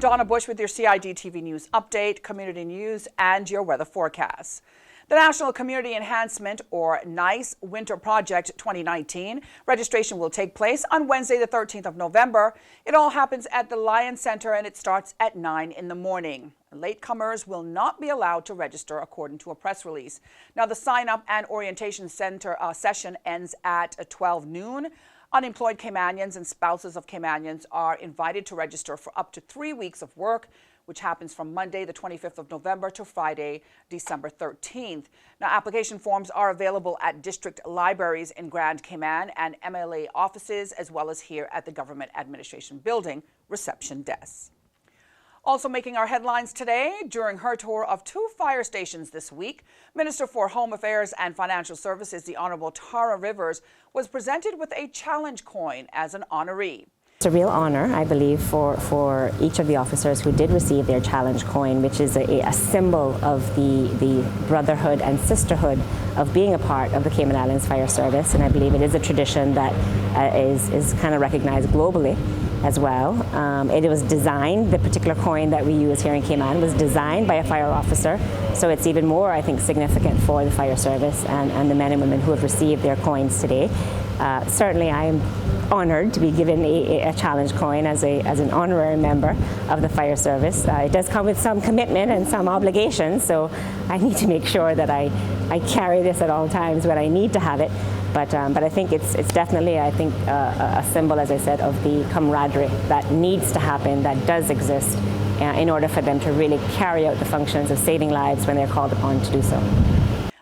Donna Bush with your CIGTV News Update, Community News, and your weather forecast. The National Community Enhancement, or NICE, Winter Project 2019 registration will take place on Wednesday, the 13th of November. It all happens at the Lion Center, and it starts at 9 in the morning. Latecomers will not be allowed to register, according to a press release. Now, the sign-up and orientation center session ends at 12 noon. Unemployed Caymanians and spouses of Caymanians are invited to register for up to 3 weeks of work, which happens from Monday, the 25th of November to Friday, December 13th. Now, application forms are available at district libraries in Grand Cayman and MLA offices, as well as here at the Government Administration Building reception desk. Also making our headlines today, during her tour of 2 fire stations this week, Minister for Home Affairs and Financial Services, the Honorable Tara Rivers, was presented with a challenge coin as an honoree. It's a real honor, I believe, for each of the officers who did receive their challenge coin, which is a symbol of the brotherhood and sisterhood of being a part of the Cayman Islands Fire Service. And I believe it is a tradition that is kind of recognized globally as well. It was designed, the particular coin that we use here in Cayman was designed by a fire officer, so it's even more, I think, significant for the fire service and the men and women who have received their coins today. Certainly I am honored to be given a challenge coin as an honorary member of the fire service. It does come with some commitment and some obligations, so I need to make sure that I carry this at all times when I need to have it. But I think it's definitely, I think, a symbol, as I said, of the camaraderie that needs to happen, that does exist, in order for them to really carry out the functions of saving lives when they're called upon to do so.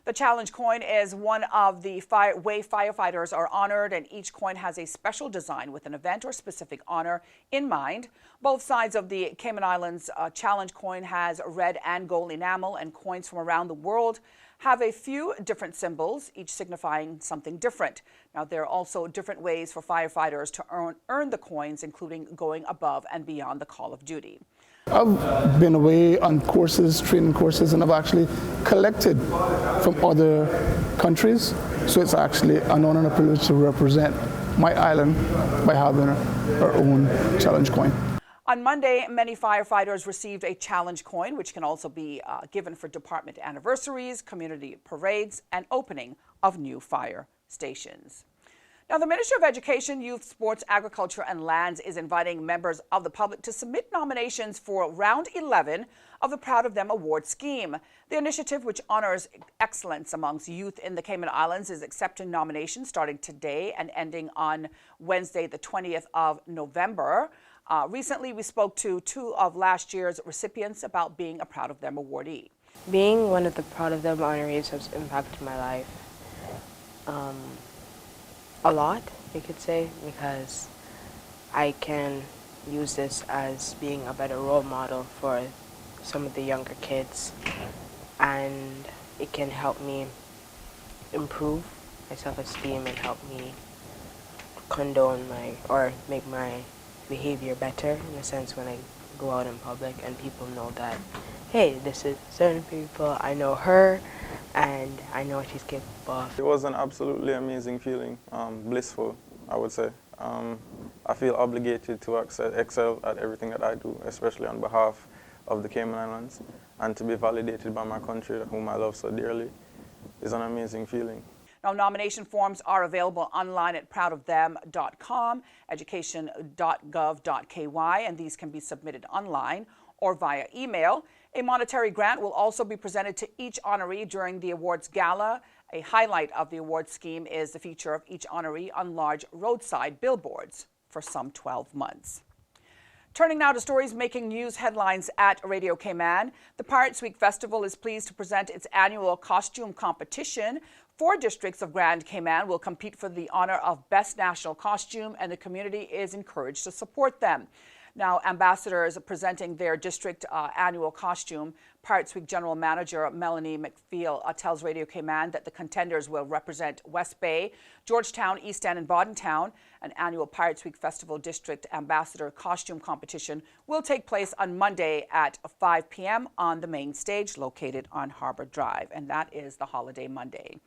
The challenge coin is one of the way firefighters are honored, and each coin has a special design with an event or specific honor in mind. Both sides of the Cayman Islands challenge coin has red and gold enamel, and coins from around the world have a few different symbols, each signifying something different. Now, there are also different ways for firefighters to earn the coins, including going above and beyond the call of duty. I've been away on courses, training courses, and I've actually collected from other countries. So it's actually an honor and a privilege to represent my island by having our own challenge coin. On Monday, many firefighters received a challenge coin, which can also be given for department anniversaries, community parades, and opening of new fire stations. Now, the Ministry of Education, Youth, Sports, Agriculture and Lands is inviting members of the public to submit nominations for Round 11 of the Proud of Them Award Scheme. The initiative, which honors excellence amongst youth in the Cayman Islands, is accepting nominations starting today and ending on Wednesday, the 20th of November. Recently, we spoke to 2 of last year's recipients about being a Proud of Them awardee. Being one of the Proud of Them honorees has impacted my life a lot, you could say, because I can use this as being a better role model for some of the younger kids, and it can help me improve my self-esteem and help me condone or make my behavior better, in a sense, when I go out in public and people know that, hey, this is certain people, I know her and I know what she's capable of. It was an absolutely amazing feeling, blissful, I would say. I feel obligated to excel at everything that I do, especially on behalf of the Cayman Islands, and to be validated by my country, whom I love so dearly, is an amazing feeling. Now, nomination forms are available online at proudofthem.com, education.gov.ky, and these can be submitted online or via email. A monetary grant will also be presented to each honoree during the awards gala. A highlight of the award scheme is the feature of each honoree on large roadside billboards for some 12 months. Turning now to stories making news headlines at Radio Cayman, the Pirates Week Festival is pleased to present its annual costume competition. 4 districts of Grand Cayman will compete for the honor of Best National Costume, and the community is encouraged to support them. Now, ambassadors presenting their district annual costume, Pirates Week General Manager Melanie McPhail tells Radio Cayman that the contenders will represent West Bay, Georgetown, East End, and Bordentown. An annual Pirates Week Festival District Ambassador costume competition will take place on Monday at 5 p.m. on the main stage located on Harbor Drive, and that is the holiday Monday.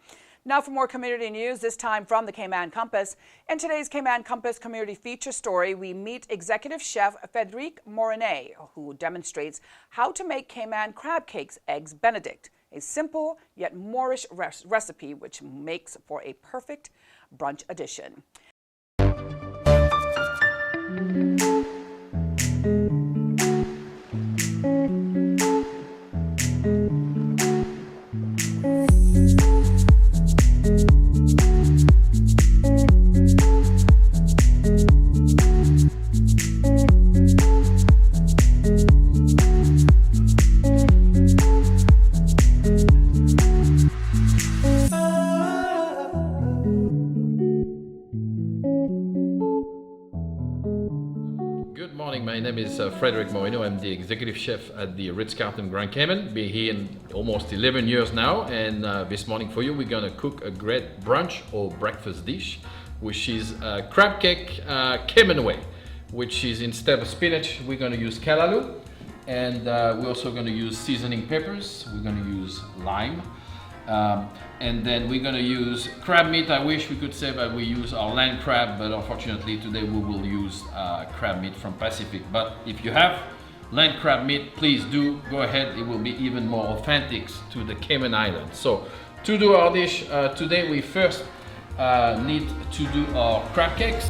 Now for more community news, this time from the Cayman Compass. In today's Cayman Compass community feature story, we meet executive chef Frédéric Morinet, who demonstrates how to make Cayman crab cakes eggs Benedict, a simple yet Moorish recipe which makes for a perfect brunch addition. Good morning, my name is Frédéric Moreno. I'm the executive chef at the Ritz-Carlton Grand Cayman. Been here in almost 11 years now, and this morning for you we're gonna cook a great brunch or breakfast dish, which is crab cake Cayman way, which is instead of spinach we're gonna use callaloo, and we're also gonna use seasoning peppers, we're gonna use lime, and then we're gonna use crab meat. I wish we could say that we use our land crab, but unfortunately today we will use crab meat from Pacific. But if you have land crab meat, please do go ahead. It will be even more authentic to the Cayman Islands. So to do our dish today, we first need to do our crab cakes.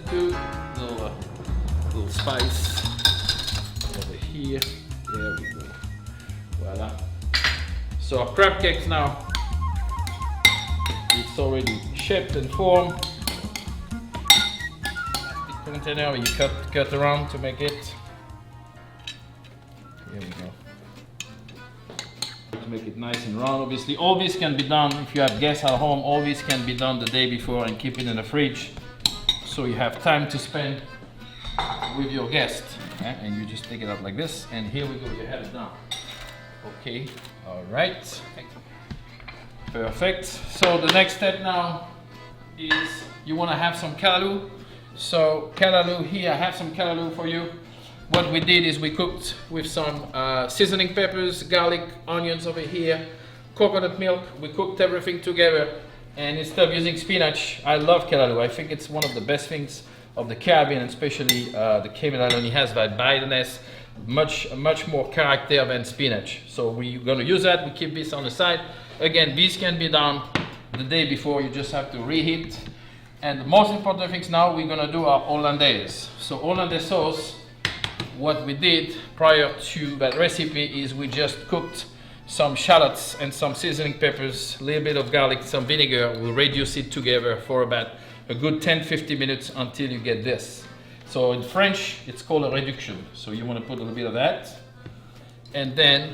Two little spice over here. There we go. Voila. So our crab cakes now, it's already shaped and formed. Plastic container you cut around to make it. Here we go. To make it nice and round. Obviously, all this can be done if you have guests at home. All this can be done the day before and keep it in the fridge, so you have time to spend with your guest. And you just take it out like this, and here we go, you have it now. Okay, all right, perfect. So the next step now is you want to have some callaloo. So callaloo here, I have some callaloo for you. What we did is we cooked with some seasoning peppers, garlic, onions over here, coconut milk. We cooked everything together. And instead of using spinach, I love callaloo. I think it's one of the best things of the Caribbean, especially the Cayman Island. It has that bitterness, much more character than spinach. So we're gonna use that. We keep this on the side. Again, this can be done the day before. You just have to reheat. And the most important things now, we're gonna do our hollandaise. So hollandaise sauce, what we did prior to that recipe is we just cooked some shallots and some seasoning peppers, a little bit of garlic, some vinegar. We'll reduce it together for about a good 10-15 minutes until you get this. So in French, it's called a réduction. So you want to put a little bit of that. And then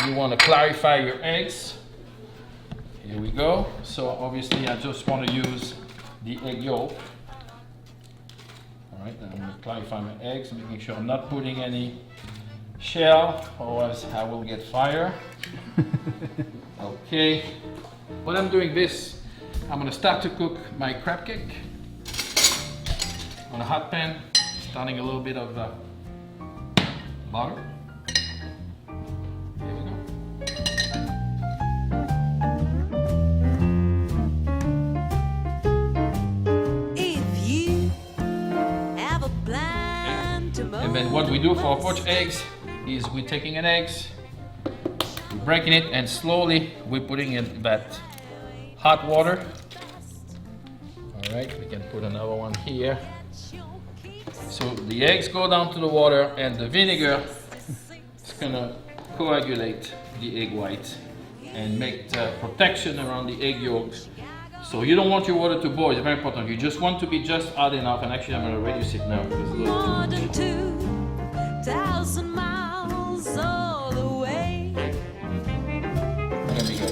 you want to clarify your eggs. Here we go. So obviously I just want to use the egg yolk. All right, I'm going to clarify my eggs, making sure I'm not putting any shell, otherwise I will get fire. Okay, when I'm doing this, I'm gonna start to cook my crab cake on a hot pan, starting a little bit of butter. There we go. If you have a plan to And then what we do for our poached eggs is we're taking an egg, we're breaking it, and slowly we're putting in that hot water. All right, we can put another one here. So the eggs go down to the water, and the vinegar is gonna coagulate the egg white and make the protection around the egg yolks. So you don't want your water to boil, it's very important. You just want to be just hot enough, and actually I'm gonna reduce it now because it's a little too much. more than 2,000 miles all the way. There we go.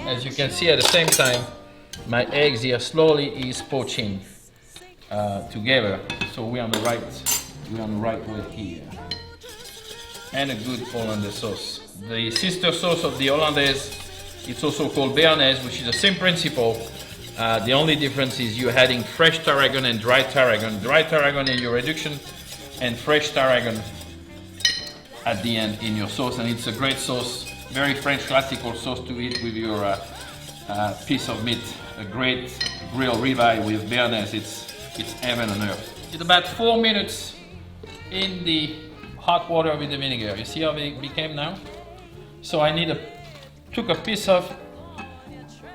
As you can see, at the same time, my eggs here slowly is poaching together. So we're on the right way here. and a good hollandaise sauce. The sister sauce of the hollandaise, it's also called béarnaise, which is the same principle. The only difference is you're adding fresh tarragon and dry tarragon. Dry tarragon in your reduction and fresh tarragon at the end in your sauce, and it's a great sauce, very French classical sauce to eat with your piece of meat. A great grilled ribeye with béarnaise, it's heaven on earth. It's about 4 minutes in the hot water with the vinegar. You see how they became now? So I took a piece of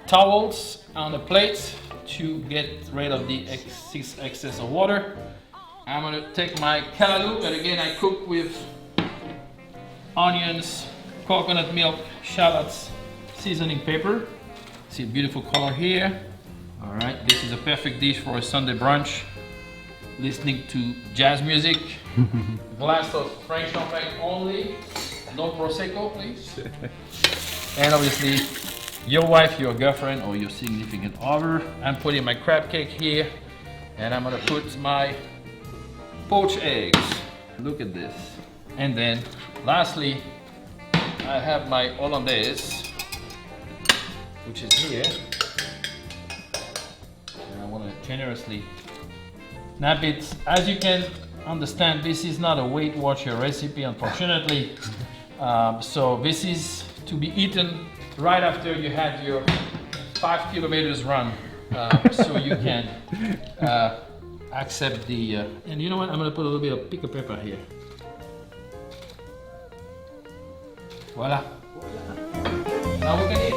towels on the plate to get rid of the excess of water. I'm gonna take my callaloo that again I cook with onions, coconut milk, shallots, seasoning pepper. See a beautiful color here. All right, this is a perfect dish for a Sunday brunch. Listening to jazz music. Glass of French champagne only. No Prosecco, please. And obviously, your wife, your girlfriend, or your significant other. I'm putting my crab cake here, and I'm gonna put my poached eggs. Look at this. And then, lastly, I have my hollandaise, which is here. And I wanna generously snap it. As you can understand, this is not a Weight Watcher recipe, unfortunately. So this is to be eaten right after you had your 5 kilometers run, so you can accept the. And you know what? I'm gonna put a little bit of pickled pepper here. Voila. Now we can eat.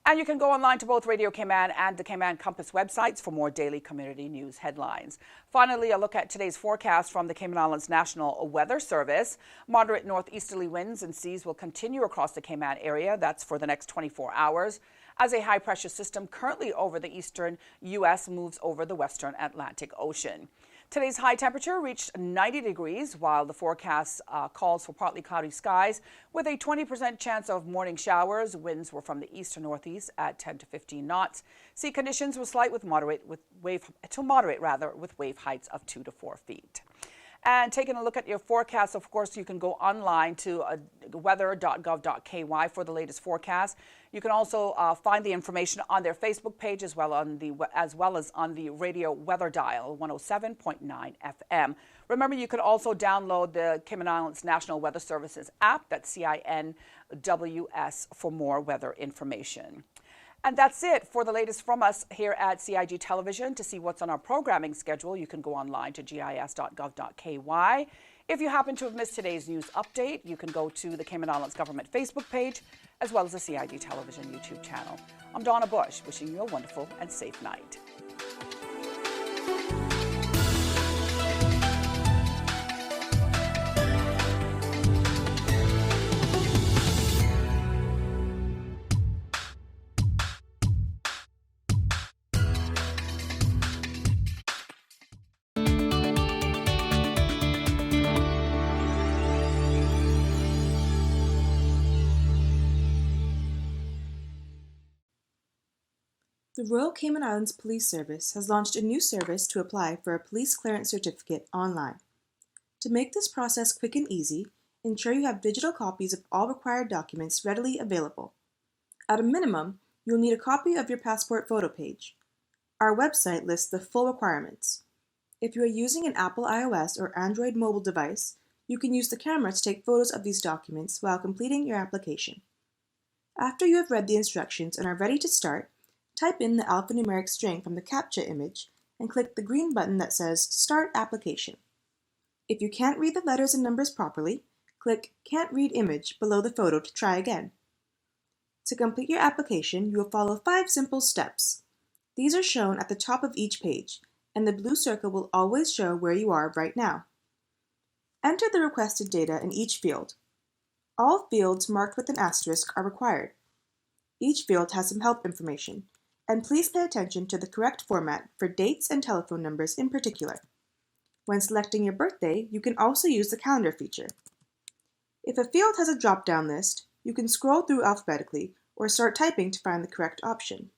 And you can go online to both Radio Cayman and the Cayman Compass websites for more daily community news headlines. Finally, a look at today's forecast from the Cayman Islands National Weather Service. Moderate northeasterly winds and seas will continue across the Cayman area. That's for the next 24 hours. As a high-pressure system currently over the eastern U.S. moves over the western Atlantic Ocean. Today's high temperature reached 90 degrees, while the forecast calls for partly cloudy skies with a 20% chance of morning showers. Winds were from the east to northeast at 10 to 15 knots. Sea conditions were slight with moderate with wave heights of 2 to 4 feet. And taking a look at your forecast, of course, you can go online to weather.gov.ky for the latest forecast. You can also find the information on their Facebook page as well as on the radio weather dial 107.9 FM. Remember, you can also download the Cayman Islands National Weather Services app, that's CINWS, for more weather information. And that's it for the latest from us here at CIG Television. To see what's on our programming schedule, you can go online to gis.gov.ky. If you happen to have missed today's news update, you can go to the Cayman Islands Government Facebook page, as well as the CIG Television YouTube channel. I'm Donna Bush, wishing you a wonderful and safe night. The Royal Cayman Islands Police Service has launched a new service to apply for a police clearance certificate online. To make this process quick and easy, ensure you have digital copies of all required documents readily available. At a minimum, you'll need a copy of your passport photo page. Our website lists the full requirements. If you are using an Apple iOS or Android mobile device, you can use the camera to take photos of these documents while completing your application. After you have read the instructions and are ready to start, type in the alphanumeric string from the CAPTCHA image and click the green button that says Start Application. If you can't read the letters and numbers properly, click Can't Read Image below the photo to try again. To complete your application, you will follow 5 simple steps. These are shown at the top of each page, and the blue circle will always show where you are right now. Enter the requested data in each field. All fields marked with an asterisk are required. Each field has some help information, and please pay attention to the correct format for dates and telephone numbers in particular. When selecting your birthday, you can also use the calendar feature. If a field has a drop-down list, you can scroll through alphabetically or start typing to find the correct option.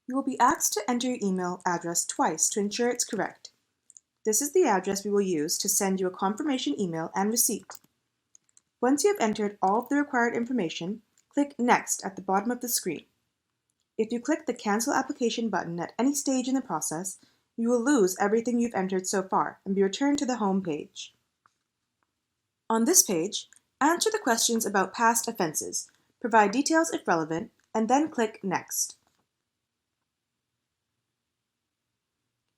You will be asked to enter your email address twice to ensure it's correct. This is the address we will use to send you a confirmation email and receipt. Once you have entered all of the required information, click Next at the bottom of the screen. If you click the Cancel Application button at any stage in the process, you will lose everything you've entered so far and be returned to the home page. On this page, answer the questions about past offenses, provide details if relevant, and then click Next.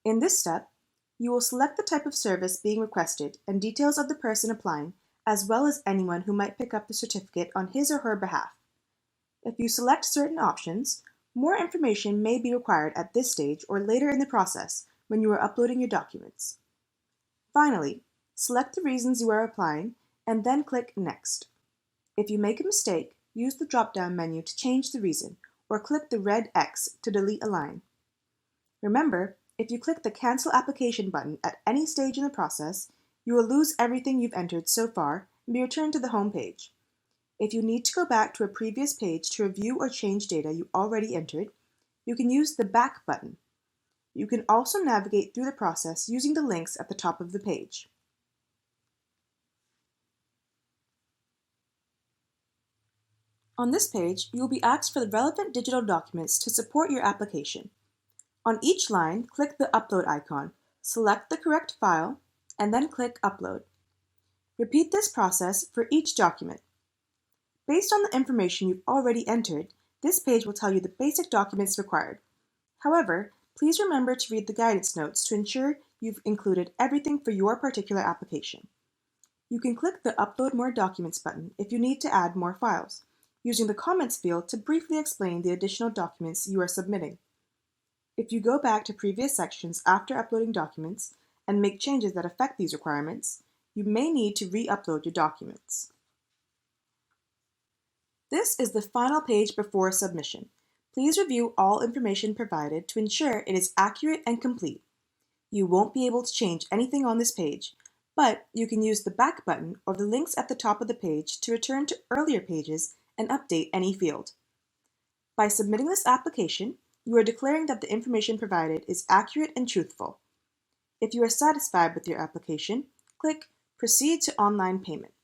In this step, you will select the type of service being requested and details of the person applying, as well as anyone who might pick up the certificate on his or her behalf. If you select certain options, more information may be required at this stage or later in the process when you are uploading your documents. Finally, select the reasons you are applying and then click Next. If you make a mistake, use the drop-down menu to change the reason or click the red X to delete a line. Remember, if you click the Cancel Application button at any stage in the process, you will lose everything you've entered so far and be returned to the home page. If you need to go back to a previous page to review or change data you already entered, you can use the Back button. You can also navigate through the process using the links at the top of the page. On this page, you will be asked for the relevant digital documents to support your application. On each line, click the Upload icon, select the correct file, and then click Upload. Repeat this process for each document. Based on the information you've already entered, this page will tell you the basic documents required. However, please remember to read the guidance notes to ensure you've included everything for your particular application. You can click the Upload More Documents button if you need to add more files, using the Comments field to briefly explain the additional documents you are submitting. If you go back to previous sections after uploading documents and make changes that affect these requirements, you may need to re-upload your documents. This is the final page before submission. Please review all information provided to ensure it is accurate and complete. You won't be able to change anything on this page, but you can use the Back button or the links at the top of the page to return to earlier pages and update any field. By submitting this application, you are declaring that the information provided is accurate and truthful. If you are satisfied with your application, click Proceed to Online Payment.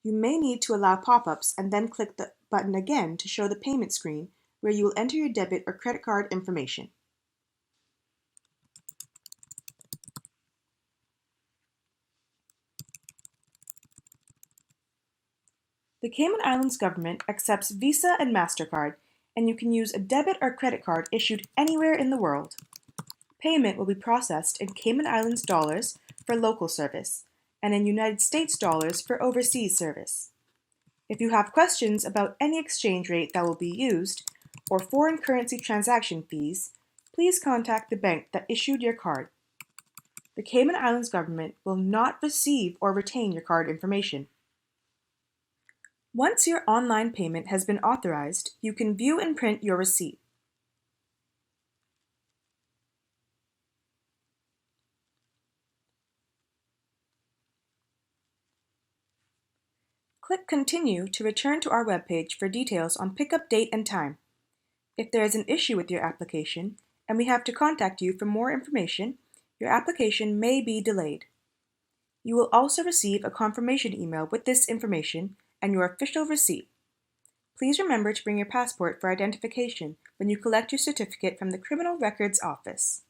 You may need to allow pop-ups and then click the button again to show the payment screen where you will enter your debit or credit card information. The Cayman Islands government accepts Visa and MasterCard, and you can use a debit or credit card issued anywhere in the world. Payment will be processed in Cayman Islands dollars for local service, and in United States dollars for overseas service. If you have questions about any exchange rate that will be used, or foreign currency transaction fees, please contact the bank that issued your card. The Cayman Islands government will not receive or retain your card information. Once your online payment has been authorized, you can view and print your receipt. Click Continue to return to our webpage for details on pickup date and time. If there is an issue with your application and we have to contact you for more information, your application may be delayed. You will also receive a confirmation email with this information and your official receipt. Please remember to bring your passport for identification when you collect your certificate from the Criminal Records Office.